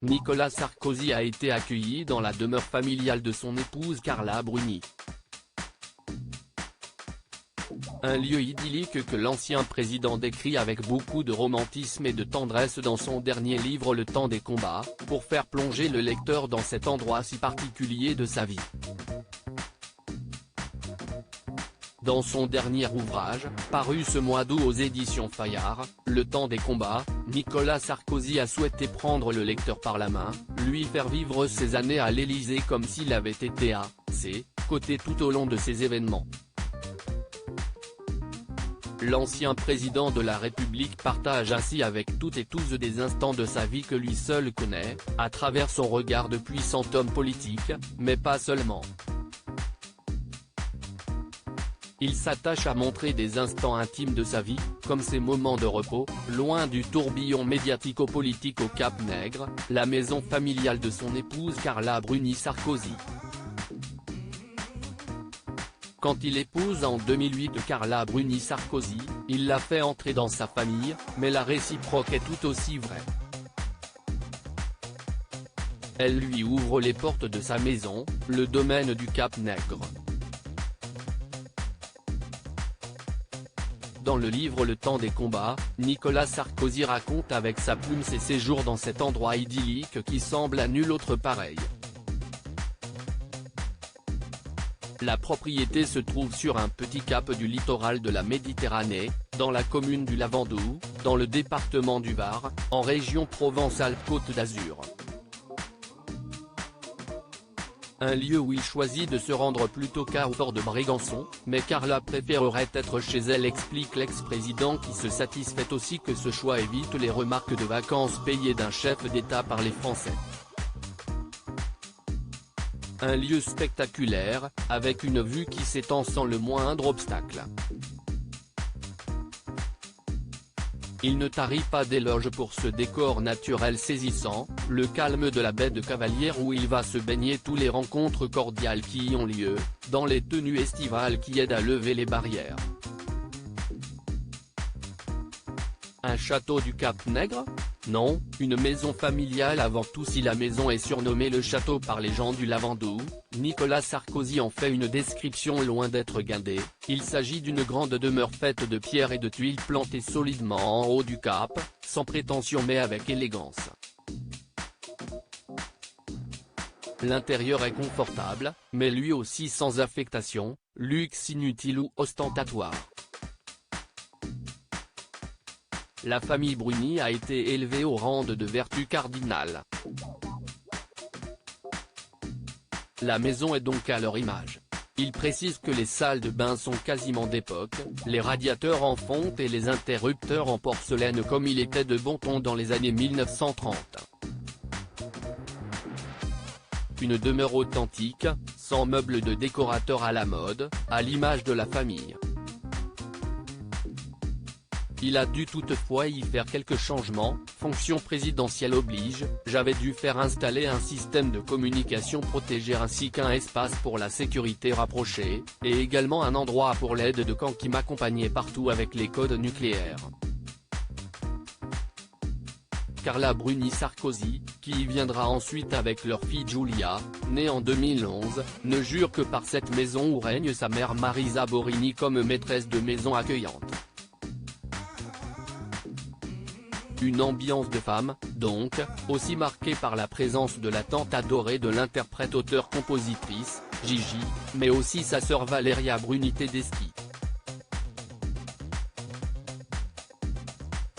Nicolas Sarkozy a été accueilli dans la demeure familiale de son épouse Carla Bruni. Un lieu idyllique que l'ancien président décrit avec beaucoup de romantisme et de tendresse dans son dernier livre Le Temps des combats, pour faire plonger le lecteur dans cet endroit si particulier de sa vie. Dans son dernier ouvrage, paru ce mois d'août aux éditions Fayard, Le Temps des combats, Nicolas Sarkozy a souhaité prendre le lecteur par la main, lui faire vivre ses années à l'Élysée comme s'il avait été à ses côtés tout au long de ces événements. L'ancien président de la République partage ainsi avec toutes et tous des instants de sa vie que lui seul connaît, à travers son regard de puissant homme politique, mais pas seulement. Il s'attache à montrer des instants intimes de sa vie, comme ses moments de repos, loin du tourbillon médiatico-politique au Cap-Nègre, la maison familiale de son épouse Carla Bruni Sarkozy. Quand il épouse en 2008 Carla Bruni Sarkozy, il l'a fait entrer dans sa famille, mais la réciproque est tout aussi vraie. Elle lui ouvre les portes de sa maison, le domaine du Cap-Nègre. Dans le livre Le Temps des combats, Nicolas Sarkozy raconte avec sa plume ses séjours dans cet endroit idyllique qui semble à nul autre pareil. La propriété se trouve sur un petit cap du littoral de la Méditerranée, dans la commune du Lavandou, dans le département du Var, en région Provence-Alpes-Côte d'Azur. Un lieu où il choisit de se rendre plutôt qu'à Fort de Brégançon, mais Carla préférerait être chez elle, explique l'ex-président qui se satisfait aussi que ce choix évite les remarques de vacances payées d'un chef d'État par les Français. Un lieu spectaculaire, avec une vue qui s'étend sans le moindre obstacle. Il ne tarit pas d'éloges pour ce décor naturel saisissant, le calme de la baie de Cavalière où il va se baigner, tous les rencontres cordiales qui y ont lieu, dans les tenues estivales qui aident à lever les barrières. Un château du Cap-Nègre? Non, une maison familiale avant tout. Si la maison est surnommée le château par les gens du Lavandou, Nicolas Sarkozy en fait une description loin d'être guindée. Il s'agit d'une grande demeure faite de pierres et de tuiles plantées solidement en haut du cap, sans prétention mais avec élégance. L'intérieur est confortable, mais lui aussi sans affectation, luxe inutile ou ostentatoire. La famille Bruni a été élevée au rang de vertu cardinale. La maison est donc à leur image. Il précise que les salles de bain sont quasiment d'époque, les radiateurs en fonte et les interrupteurs en porcelaine comme il était de bon ton dans les années 1930. Une demeure authentique, sans meubles de décorateur à la mode, à l'image de la famille. Il a dû toutefois y faire quelques changements, fonction présidentielle oblige, j'avais dû faire installer un système de communication protégé ainsi qu'un espace pour la sécurité rapprochée, et également un endroit pour l'aide de camp qui m'accompagnait partout avec les codes nucléaires. Carla Bruni Sarkozy, qui y viendra ensuite avec leur fille Giulia, née en 2011, ne jure que par cette maison où règne sa mère Marisa Borini comme maîtresse de maison accueillante. Une ambiance de femme, donc, aussi marquée par la présence de la tante adorée de l'interprète-auteur-compositrice, Gigi, mais aussi sa sœur Valeria Bruni Tedeschi.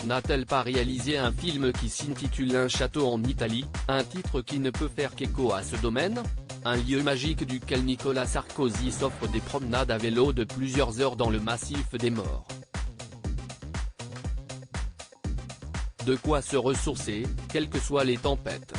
N'a-t-elle pas réalisé un film qui s'intitule Un château en Italie, un titre qui ne peut faire qu'écho à ce domaine? Un lieu magique duquel Nicolas Sarkozy s'offre des promenades à vélo de plusieurs heures dans le massif des Maures. De quoi se ressourcer, quelles que soient les tempêtes.